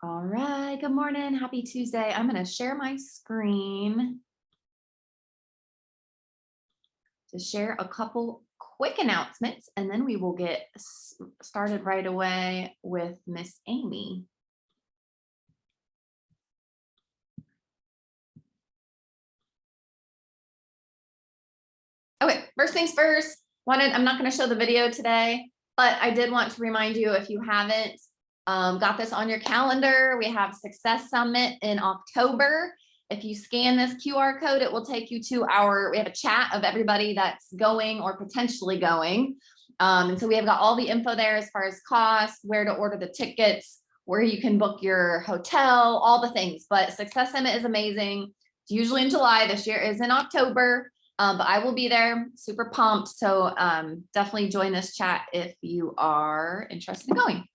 All right, good morning. Happy Tuesday. I'm going to share my screen to share a couple quick announcements, and then we will get started right away with Miss Amy. Okay, first things first, I'm not going to show the video today, but I did want to remind you, if you haven't got this on your calendar, we have Success Summit in October. If you scan this QR code, it will take you to we have a chat of everybody that's going or potentially going. And so we have got all the info there as far as cost, where to order the tickets, where you can book your hotel, all the things. But Success Summit is amazing. It's usually in July. This year is in October. But I will be there, super pumped. So definitely join this chat if you are interested in going.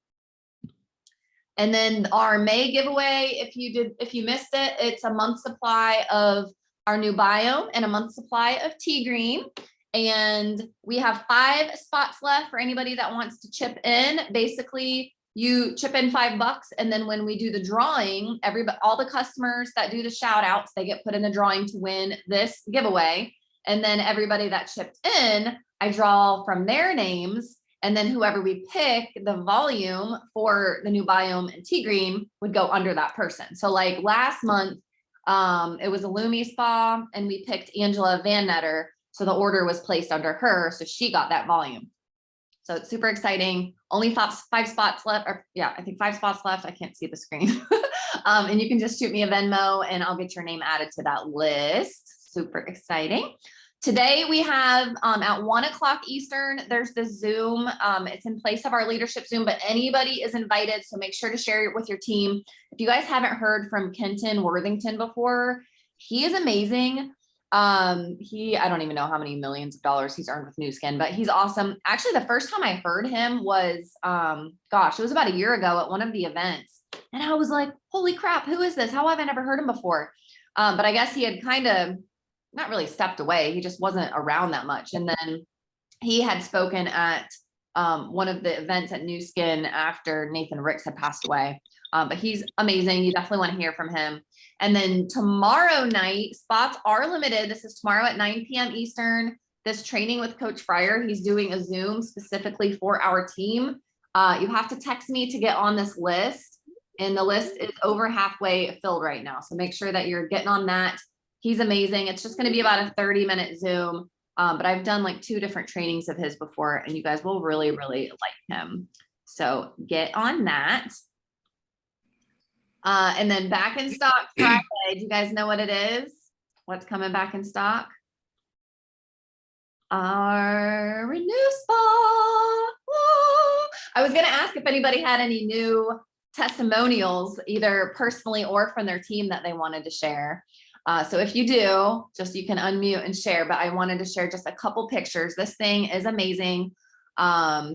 And then our May giveaway, if you missed it, it's a month supply of our new biome and a month supply of tea green. And we have 5 spots left for anybody that wants to chip in. Basically, you chip in $5, and then when we do the drawing, all the customers that do the shout outs, they get put in the drawing to win this giveaway. And then everybody that chipped in, I draw from their names. And then whoever we pick, the volume for the new biome and tea green would go under that person. So like last month, it was a Lumi Spa, and we picked Angela Van Netter. So the order was placed under her. So she got that volume. So it's super exciting. Only 5 spots left. Or yeah, I think 5 spots left. I can't see the screen. And you can just shoot me a Venmo and I'll get your name added to that list. Super exciting. Today we have at 1 o'clock Eastern, there's the Zoom. It's in place of our leadership Zoom, but anybody is invited. So make sure to share it with your team. If you guys haven't heard from Kenton Worthington before, he is amazing. I don't even know how many millions of dollars he's earned with Nu Skin, but he's awesome. Actually, the first time I heard him was, it was about a year ago at one of the events. And I was like, holy crap, who is this? How have I never heard him before? But I guess he had kind of not really stepped away. He just wasn't around that much. And then he had spoken at one of the events at Nu Skin after Nathan Ricks had passed away. But he's amazing. You definitely want to hear from him. And then tomorrow night, spots are limited. This is tomorrow at 9 p.m. Eastern. This training with Coach Fryer, he's doing a Zoom specifically for our team. You have to text me to get on this list. And the list is over halfway filled right now. So make sure that you're getting on that. He's amazing. It's just going to be about a 30-minute Zoom. But I've done like 2 different trainings of his before, and you guys will really, really like him. So get on that. And then back in stock Friday. Do you guys know what it is? What's coming back in stock? Our Renew Spa. Woo! I was going to ask if anybody had any new testimonials, either personally or from their team, that they wanted to share. So if you do, you can unmute and share, but I wanted to share just a couple pictures. This thing is amazing. I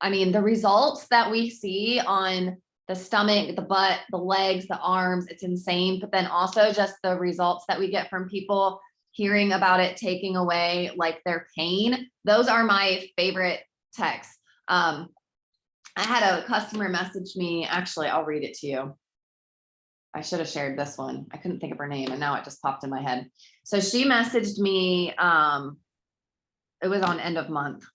mean, the results that we see on the stomach, the butt, the legs, the arms, it's insane. But then also just the results that we get from people hearing about it, taking away like their pain. Those are my favorite texts. I had a customer message me. Actually, I'll read it to you. I should have shared this one. I couldn't think of her name, and now it just popped in my head. So she messaged me. It was on end of month.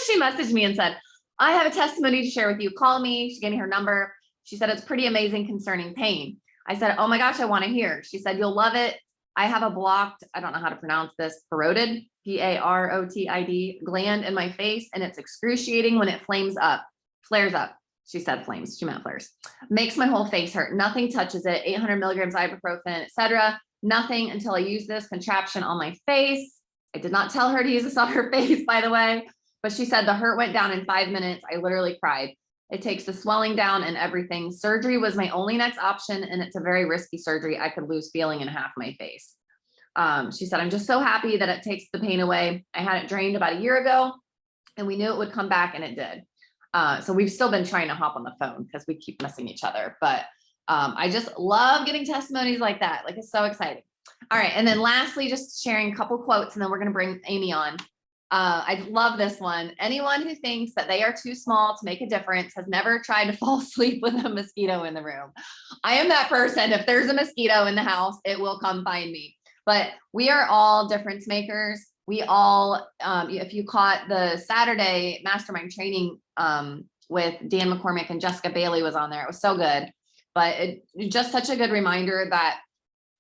She messaged me and said, I have a testimony to share with you. Call me. She gave me her number. She said, it's pretty amazing concerning pain. I said, oh my gosh, I want to hear. She said, you'll love it. I have a blocked, I don't know how to pronounce this, parotid, P-A-R-O-T-I-D gland in my face, and it's excruciating when it flares up. She said flames, she meant flares. Makes my whole face hurt. Nothing touches it. 800 milligrams ibuprofen, etc. Nothing until I use this contraption on my face. I did not tell her to use this on her face, by the way, but she said the hurt went down in 5 minutes. I literally cried. It takes the swelling down and everything. Surgery was my only next option, and it's a very risky surgery. I could lose feeling in half my face. She said, I'm just so happy that it takes the pain away. I had it drained about a year ago, and we knew it would come back, and it did. So we've still been trying to hop on the phone because we keep missing each other. But I just love getting testimonies like that. Like, it's so exciting. All right. And then lastly, just sharing a couple quotes, and then we're going to bring Amy on. I love this one. Anyone who thinks that they are too small to make a difference has never tried to fall asleep with a mosquito in the room. I am that person. If there's a mosquito in the house, it will come find me. But we are all difference makers. We all, if you caught the Saturday mastermind training with Dan McCormick and Jessica Bailey was on there. It was so good. But just such a good reminder that,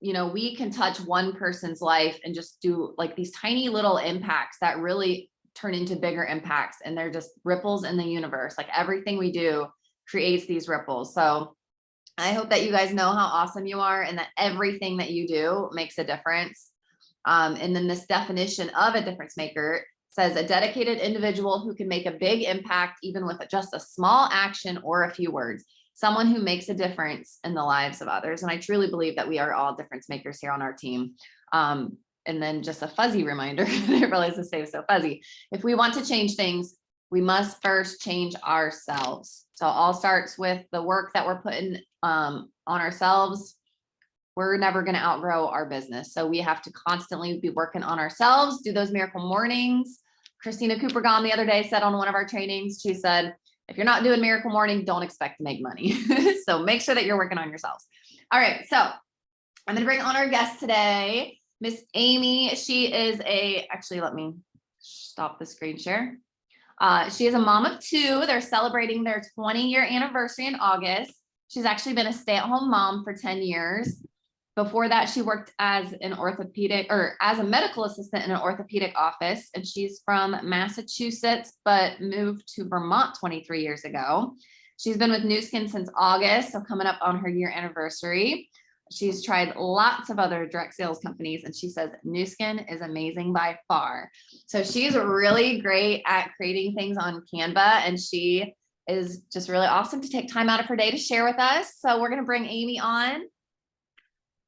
you know, we can touch one person's life and just do like these tiny little impacts that really turn into bigger impacts. And they're just ripples in the universe. Like everything we do creates these ripples. So I hope that you guys know how awesome you are and that everything that you do makes a difference. And then this definition of a difference maker says a dedicated individual who can make a big impact, even with just a small action or a few words. Someone who makes a difference in the lives of others. And I truly believe that we are all difference makers here on our team. And then just a fuzzy reminder, I didn't realize this day was so fuzzy. If we want to change things, we must first change ourselves. So all starts with the work that we're putting on ourselves. We're never going to outgrow our business. So we have to constantly be working on ourselves, do those miracle mornings. Christina Cooper Gone the other day said on one of our trainings, she said, if you're not doing miracle morning, don't expect to make money. So make sure that you're working on yourselves. All right. So I'm going to bring on our guest today, Miss Amy. She is actually, let me stop the screen share. She is a mom of two. They're celebrating their 20-year anniversary in August. She's actually been a stay-at-home mom for 10 years. Before that, she worked as as a medical assistant in an orthopedic office, and she's from Massachusetts, but moved to Vermont 23 years ago. She's been with Nu Skin since August, so coming up on her year anniversary. She's tried lots of other direct sales companies, and she says Nu Skin is amazing by far. So she's really great at creating things on Canva, and she is just really awesome to take time out of her day to share with us. So we're going to bring Amy on.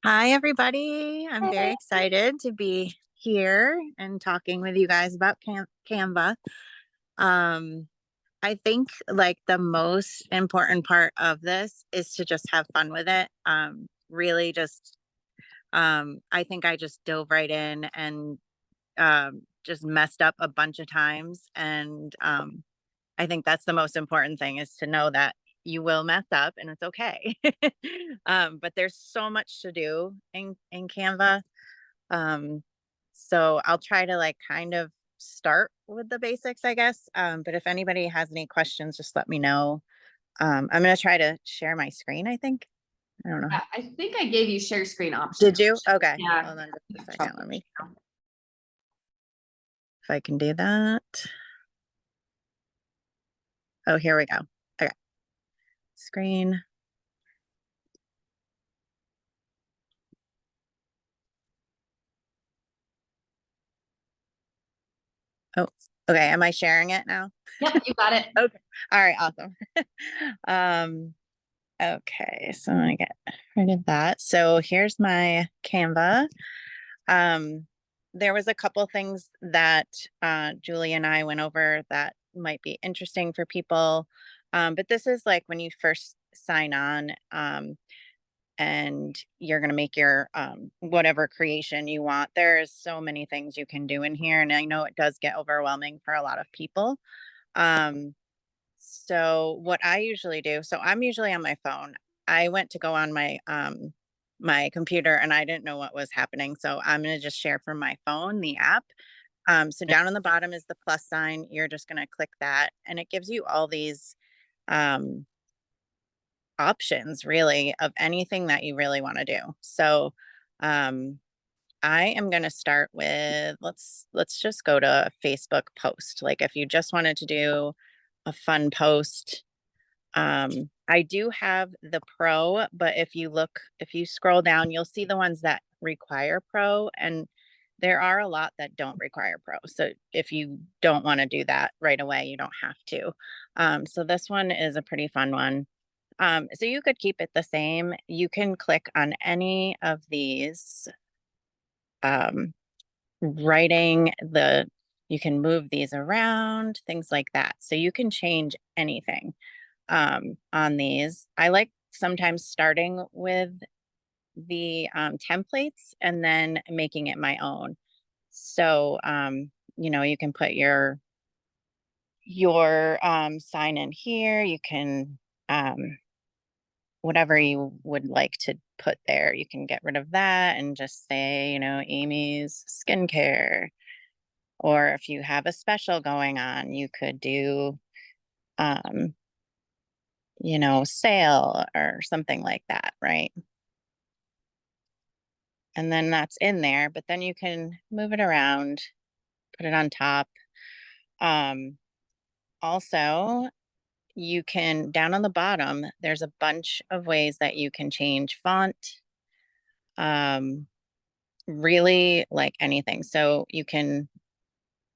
Hi, everybody. I'm very excited to be here and talking with you guys about Canva. I think like the most important part of this is to just have fun with it. Really just, I think I just dove right in and just messed up a bunch of times. And I think that's the most important thing, is to know that you will mess up and it's okay. But there's so much to do in Canva. So I'll try to like kind of start with the basics, I guess. But if anybody has any questions, just let me know. I'm going to try to share my screen, I think. I don't know. I think I gave you share screen option. Did you? Okay. Yeah. Hold on just a second. Let me, if I can do that. Oh, here we go. Okay. Screen. Oh, okay. Am I sharing it now? Yep, you got it. Okay. All right. Awesome. Okay. So I get rid of that. So here's my Canva. There was a couple things that Julie and I went over that might be interesting for people. But this is like when you first sign on, and you're going to make your whatever creation you want. There's so many things you can do in here, and I know it does get overwhelming for a lot of people. So what I usually do, so I'm usually on my phone. I went to go on my computer and I didn't know what was happening, so I'm going to just share from my phone, the app. So down on the bottom is the plus sign. You're just going to click that, and it gives you all these options, really, of anything that you really want to do. So I am going to start with, let's just go to a Facebook post. Like if you just wanted to do a fun post, I do have the pro, but if you scroll down, you'll see the ones that require pro, and there are a lot that don't require pro. So if you don't want to do that right away, you don't have to. So this one is a pretty fun one. So you could keep it the same. You can click on any of these, you can move these around, things like that. So you can change anything on these. I like sometimes starting with the templates and then making it my own. So you can put your sign in here. You can, whatever you would like to put there, you can get rid of that and just say, Amy's skincare. Or if you have a special going on, you could do, um, sale or something like that, right? And then that's in there, but then you can move it around, put it on top. Um, Also, you can, down on the bottom, there's a bunch of ways that you can change font. Um, really like anything. So you can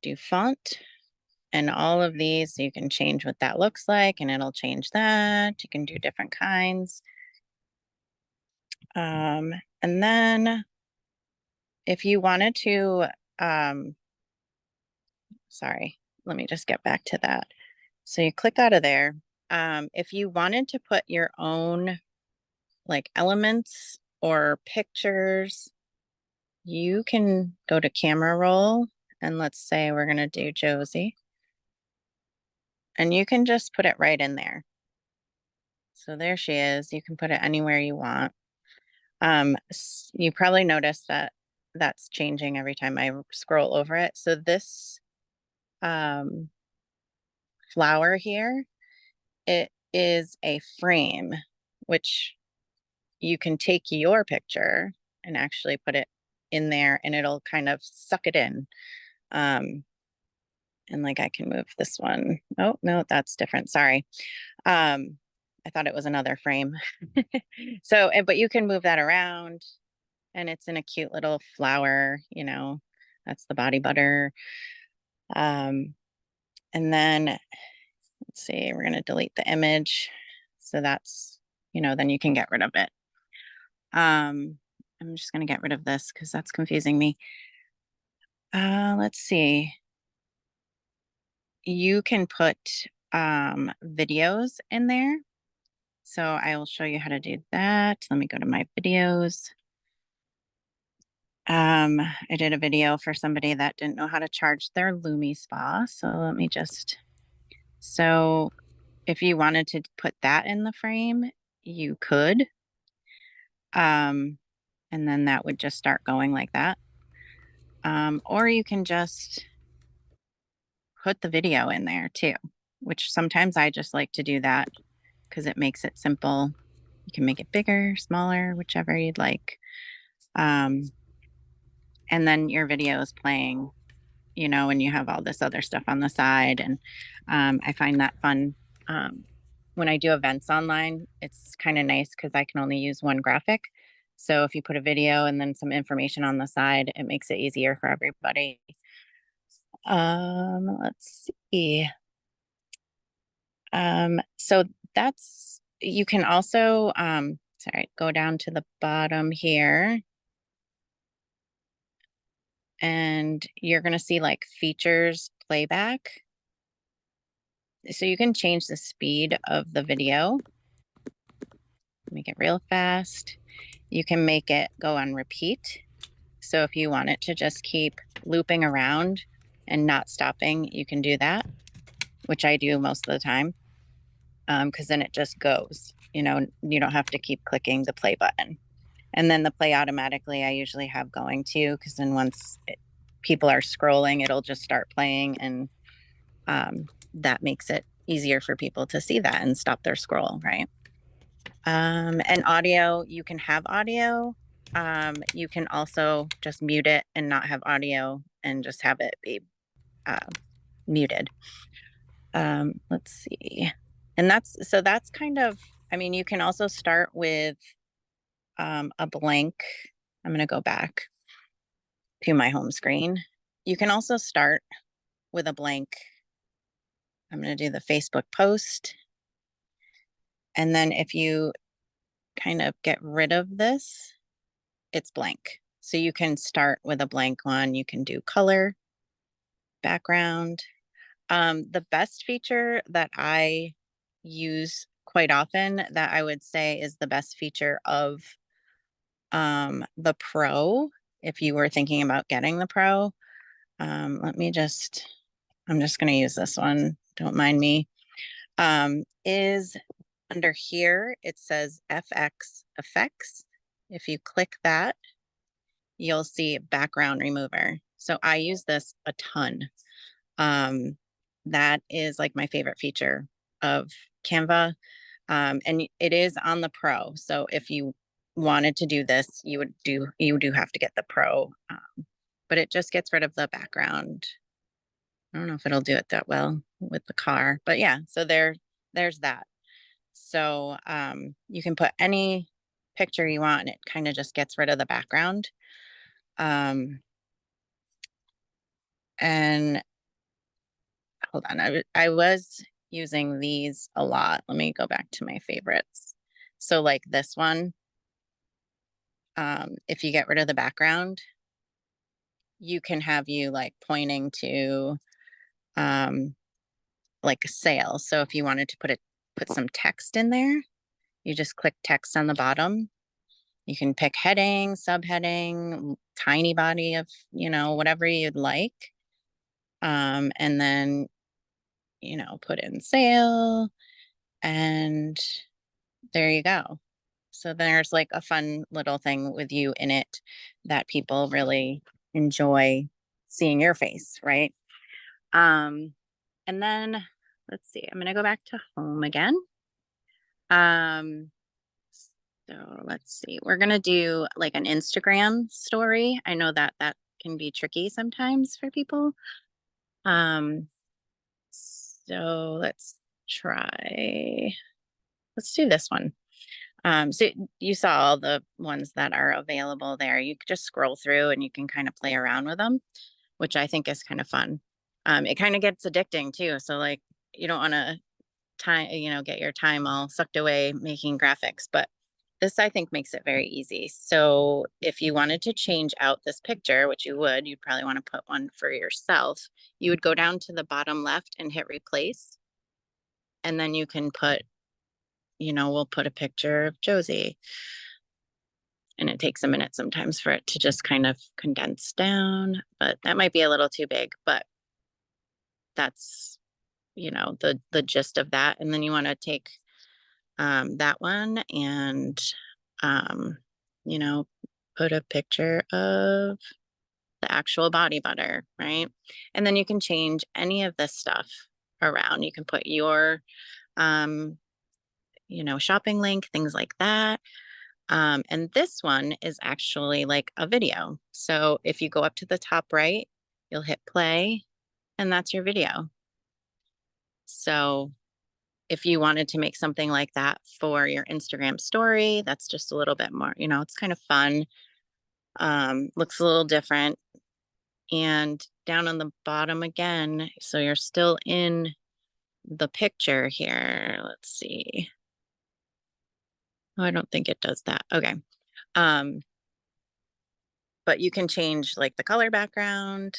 do font and all of these, you can change what that looks like and it'll change that. You can do different kinds. And then if you wanted to, um, sorry, let me just get back to that. So you click out of there. If you wanted to put your own like elements or pictures, you can go to camera roll and let's say we're going to do Josie. And you can just put it right in there. So there she is. You can put it anywhere you want. You probably noticed that that's changing every time I scroll over it. So this flower here, it is a frame, which you can take your picture and actually put it in there and it'll kind of suck it in. And like I can move this one. Oh, no, that's different. Sorry. I thought it was another frame. So, but you can move that around and it's in a cute little flower, that's the body butter. And then let's see, we're going to delete the image. So that's, then you can get rid of it. I'm just going to get rid of this because that's confusing me. Let's see. You can put videos in there. So I will show you how to do that. Let me go to my videos. I did a video for somebody that didn't know how to charge their Lumi spa. So let me so if you wanted to put that in the frame, you could. And then that would just start going like that. Or you can just put the video in there too, which sometimes I just like to do that because it makes it simple. You can make it bigger, smaller, whichever you'd like. And then your video is playing, and you have all this other stuff on the side. And I find that fun. When I do events online, it's kind of nice because I can only use one graphic. So if you put a video and then some information on the side, it makes it easier for everybody. Let's see. So you can also, sorry, go down to the bottom here. And you're going to see like features playback. So you can change the speed of the video, make it real fast. You can make it go on repeat. So if you want it to just keep looping around and not stopping, you can do that, which I do most of the time. Because then it just goes, you don't have to keep clicking the play button. And then the play automatically, I usually have going too, because then once people are scrolling, it'll just start playing. And that makes it easier for people to see that and stop their scroll, right? And audio, you can have audio. You can also just mute it and not have audio and just have it be muted. Let's see. And that's kind of, you can also start with a blank. I'm going to go back to my home screen. You can also start with a blank. I'm going to do the Facebook post. And then if you kind of get rid of this, it's blank. So you can start with a blank one. You can do color, background. The best feature that I use quite often that I would say is the best feature of the Pro, if you were thinking about getting the Pro, let me just, I'm just going to use this one. Don't mind me. Is under here, it says FX effects. If you click that, you'll see background remover. So I use this a ton. That is like my favorite feature of Canva. And it is on the Pro. So if you wanted to do this, you do have to get the Pro. But it just gets rid of the background. I don't know if it'll do it that well with the car, but yeah, so there's that. So you can put any picture you want and it kind of just gets rid of the background. And hold on, I was using these a lot. Let me go back to my favorites. So like this one, if you get rid of the background, you can have you like pointing to like a sale. So if you wanted to put some text in there, you just click text on the bottom. You can pick heading, subheading, tiny body of, whatever you'd like. And then, put in sale and there you go. So there's like a fun little thing with you in it that people really enjoy seeing your face, right? And then let's see, I'm gonna go back to home again. So let's see, we're gonna do like an Instagram story. I know that that can be tricky sometimes for people. So let's do this one. So you saw all the ones that are available there. You could just scroll through and you can kind of play around with them, which I think is kind of fun. It kind of gets addicting too. So like you don't want to get your time all sucked away making graphics, but this I think makes it very easy. So if you wanted to change out this picture, which you'd probably want to put one for yourself, you would go down to the bottom left and hit replace. And then you can put, we'll put a picture of Josie. And it takes a minute sometimes for it to just kind of condense down, but that might be a little too big, but that's, the gist of that. And then you want to take that one and, um, you know, put a picture of the actual body butter, right? And then you can change any of this stuff around. You can put your, shopping link, things like that. And this one is actually like a video. So if you go up to the top right, you'll hit play and that's your video. So if you wanted to make something like that for your Instagram story, that's just a little bit more, it's kind of fun. Looks a little different. And down on the bottom again, so you're still in the picture here. Let's see. Oh, I don't think it does that. Okay. But you can change like the color background.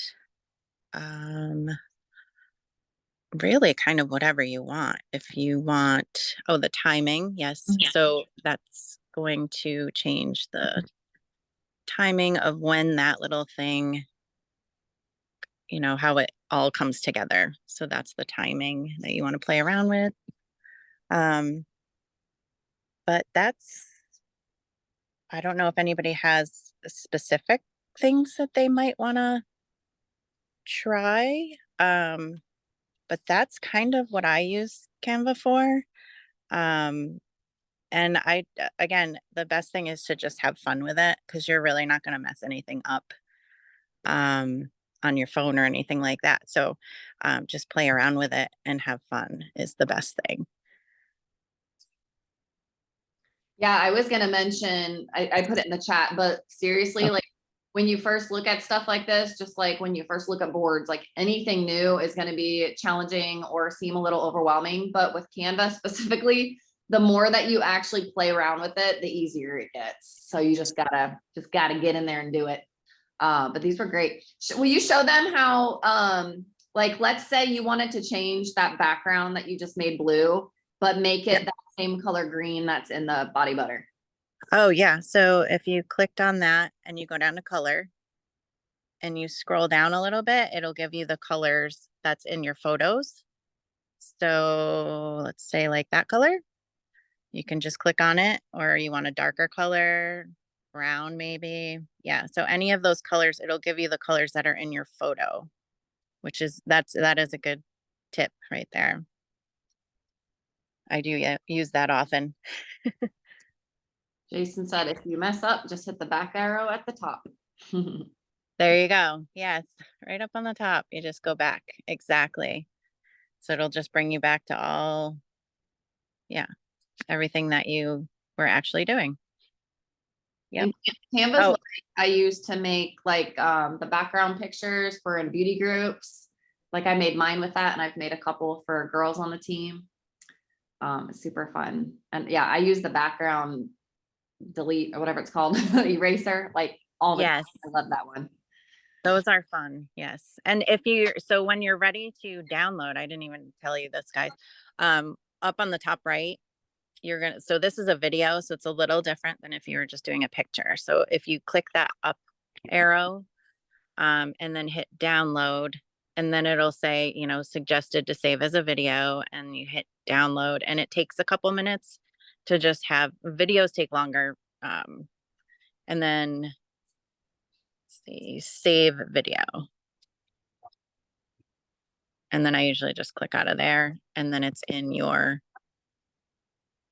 Really kind of whatever you want. If you want, the timing, yes. Yeah. So that's going to change the timing of when that little thing, how it all comes together. So that's the timing that you want to play around with. But I don't know if anybody has specific things that they might want to try. But that's kind of what I use Canva for. And again, the best thing is to just have fun with it because you're really not going to mess anything up on your phone or anything like that. So just play around with it and have fun is the best thing. Yeah, I was gonna mention, I put it in the chat, but seriously, like when you first look at stuff like this, just like when you first look at boards, like anything new is gonna be challenging or seem a little overwhelming. But with Canva specifically, the more that you actually play around with it, the easier it gets. So you just gotta get in there and do it. But these were great. Will you show them how, like, let's say you wanted to change that background that you just made blue, but make it that same color green that's in the body butter. Oh yeah. So if you clicked on that and you go down to color, and you scroll down a little bit, it'll give you the colors that's in your photos. So let's say like that color. You can just click on it, or you want a darker color, brown maybe. Yeah, so any of those colors, it'll give you the colors that are in your photo, which is that is a good tip right there. I do use that often. Jason said, if you mess up, just hit the back arrow at the top. There you go. Yes, right up on the top. You just go back. Exactly. So it'll just bring you back to all, yeah, everything that you were actually doing. Yep. And Canva's Oh, what I use to make like the background pictures for in beauty groups. Like I made mine with that, and I've made a couple for girls on the team. It's super fun. And yeah, I use the background delete or whatever it's called, eraser, like all the time. yes. I love that one. Those are fun. Yes. And if you, so when you're ready to download, I didn't even tell you this, guys. Up on the top right, you're gonna, so this is a video, so it's a little different than if you were just doing a picture. So if you click that up arrow, and then hit download, and then it'll say, you know, suggested to save as a video, and you hit download, and it takes a couple minutes to just have videos take longer. And then let's see, save video. And then I usually just click out of there, and then it's in your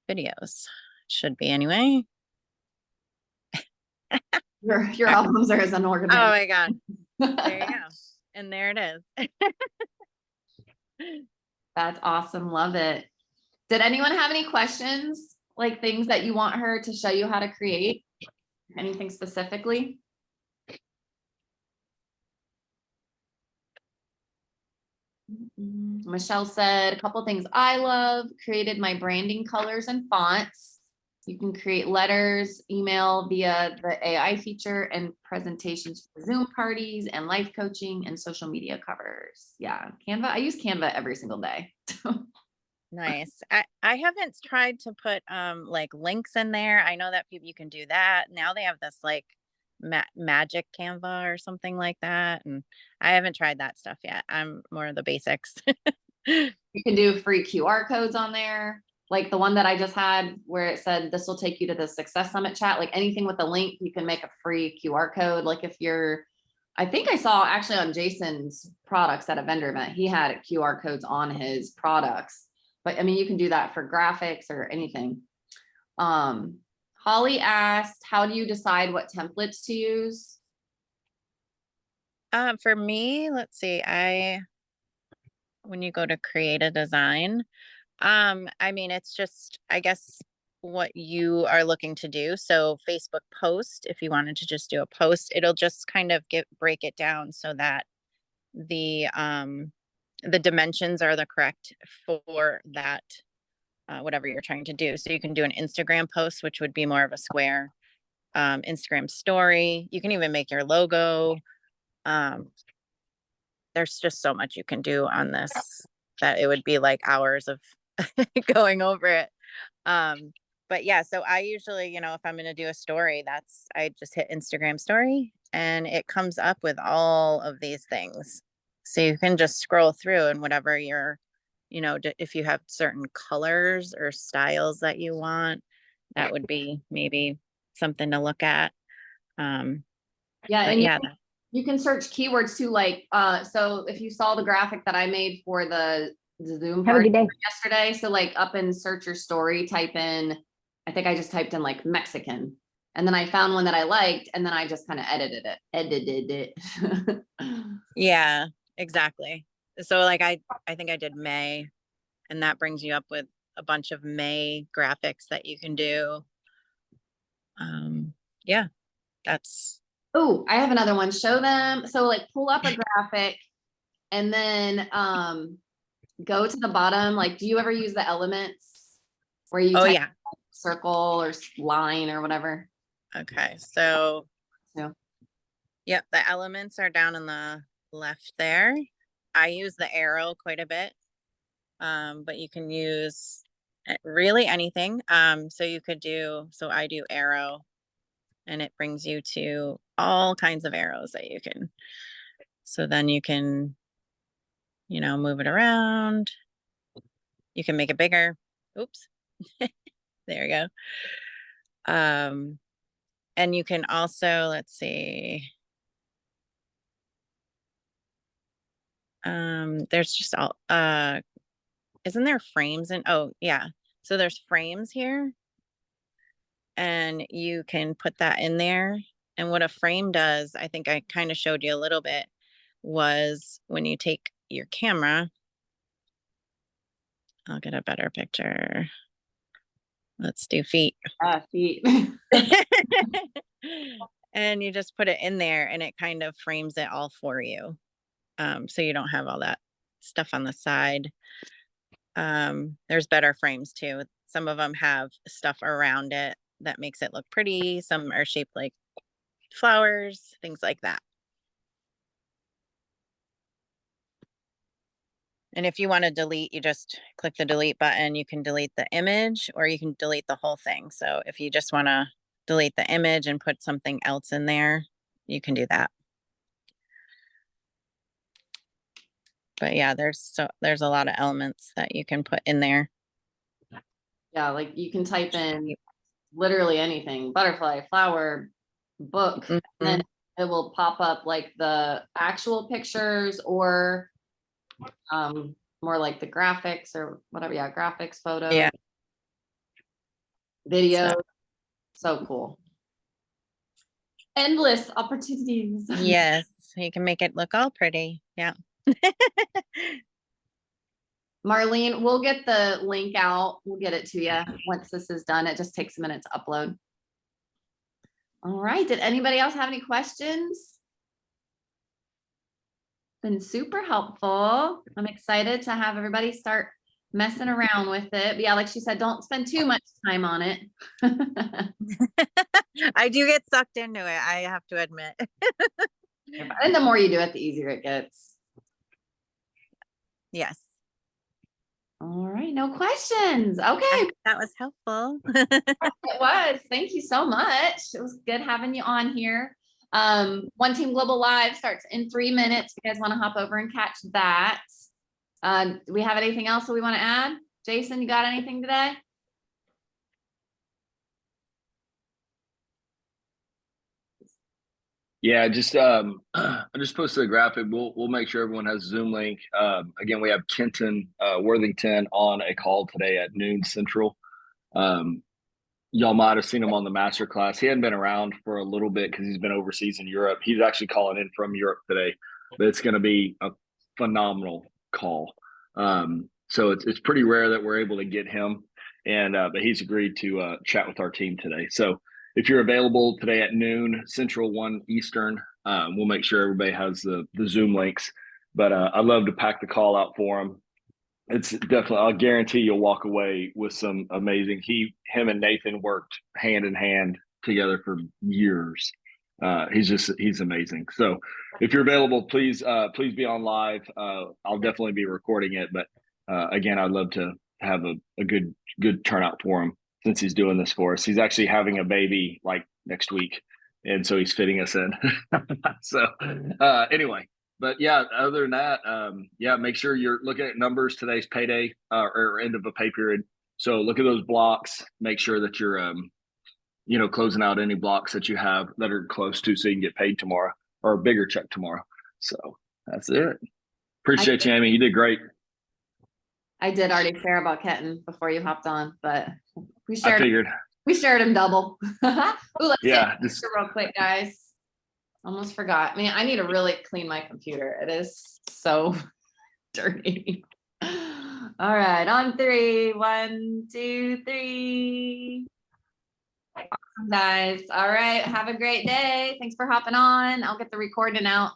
videos. Should be anyway. Your albums are as Oh unorganized. my God. There you go. And there it is. That's awesome. Love it. Did anyone have any questions? Like things that you want her to show you how to create? Anything specifically? Michelle said a couple things I love, created my branding colors and fonts. You can create letters, email via the AI feature, and presentations for Zoom parties and life coaching and social media covers. Yeah, Canva. I use Canva every single day. Nice. I haven't tried to put like links in there. I know that people, you can do that. Now they have this like magic Canva or something like that, and I haven't tried that stuff yet. I'm more of the basics. You can do free QR codes on there. Like the one that I just had where it said, this will take you to the Success Summit chat, like anything with a link, you can make a free QR code. Like if you're, I think I saw actually on Jason's products at a vendor event, he had QR codes on his products. But I mean, you can do that for graphics or anything. Holly asked, how do you decide what templates to use? For me, let's see, when you go to create a design, I mean, it's just, I guess, what you are looking to do. So Facebook post, if you wanted to just do a post, it'll just kind of break it down so that the dimensions are the correct for that, whatever you're trying to do. So you can do an Instagram post, which would be more of a square, Instagram story. You can even make your logo. There's just so much you can do on this that it would be like hours of going over it. But yeah, so I usually, you know, if I'm going to do a story, I just hit Instagram story, and it comes up with all of these things. So you can just scroll through, and whatever you're, you know, if you have certain colors or styles that you want, that would be maybe something to look at. Yeah, But and yeah, you can search keywords too, like so if you saw the graphic that I made for the Zoom Have a party good day. yesterday, so like up in search your story, type in, I think I just typed in like Mexican, and then I found one that I liked, and then I just kind of edited it. yeah, exactly. So like I think I did May, and that brings you up with a bunch of May graphics that you can do. Yeah, that's Oh, I have another one. Show them. So like pull up a graphic and then go to the bottom. Like, do you ever use the elements where you oh type yeah. circle or line or whatever? Okay, so Yeah. yep, the elements are down in the left there. I use the arrow quite a bit, but you can use really anything. So you could do, so I do arrow, and it brings you to all kinds of arrows that you can, so then you can, you know, move it around. You can make it bigger. Oops. There you go. And you can also, let's see, there's just all, isn't there frames in, oh yeah. So there's frames here and you can put that in there. And what a frame does, I think I kind of showed you a little bit, was when you take your camera, I'll get a better picture. Let's do feet. Feet. And you just put it in there and it kind of frames it all for you. So you don't have all that stuff on the side. There's better frames too. Some of them have stuff around it that makes it look pretty. Some are shaped like flowers, things like that. And if you want to delete, you just click the delete button. You can delete the image or you can delete the whole thing. So if you just want to delete the image and put something else in there, you can do that. But yeah, there's a lot of elements that you can put in there. Yeah, like you can type in literally anything, butterfly, flower, book, and then it will pop up like the actual pictures or more like the graphics or whatever. Yeah, graphics, photo, Yeah. video. So cool. Endless opportunities. Yes, you can make it look all pretty. Yeah. Marlene, we'll get the link out. We'll get it to you once this is done. It just takes a minute to upload. All right. Did anybody else have any questions? Been super helpful. I'm excited to have everybody start messing around with it. But yeah, like she said, don't spend too much time on it. I do get sucked into it, I have to admit. And the more you do it, the easier it gets. Yes. All right, no questions. Okay. That was helpful. It was. Thank you so much. It was good having you on here. One Team Global Live starts in 3 minutes. If you guys want to hop over and catch that. Do we have anything else that we want to add? Jason, you got anything today? Yeah, just I just posted a graphic. We'll make sure everyone has a Zoom link. Again, we have Kenton Worthington on a call today at noon Central. Y'all might have seen him on the master class. He hadn't been around for a little bit because he's been overseas in Europe. He's actually calling in from Europe today, but it's going to be a phenomenal call. So it's pretty rare that we're able to get him, and but he's agreed to chat with our team today. So if you're available today at noon Central, 1 Eastern, we'll make sure everybody has the Zoom links. But I'd love to pack the call out for him. It's definitely, I'll guarantee you'll walk away with some amazing. Him and Nathan worked hand in hand together for years. He's amazing. So if you're available, please be on live. I'll definitely be recording it, but again, I'd love to have a good turnout for him since he's doing this for us. He's actually having a baby like next week, and so he's fitting us in. So anyway. But yeah, other than that, yeah, make sure you're looking at numbers. Today's payday or end of a pay period. So look at those blocks. Make sure that you're, closing out any blocks that you have that are close to so you can get paid tomorrow or a bigger check tomorrow. So that's it. Appreciate you, Amy. You did great. I did already share about Kenton before you hopped on, but we shared him double. Ooh, let's just real quick, guys. Almost forgot. Man, I need to really clean my computer. It is so dirty. All right, on 3. 1, 2, 3. Awesome, guys. All right, have a great day. Thanks for hopping on. I'll get the recording out.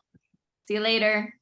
See you later.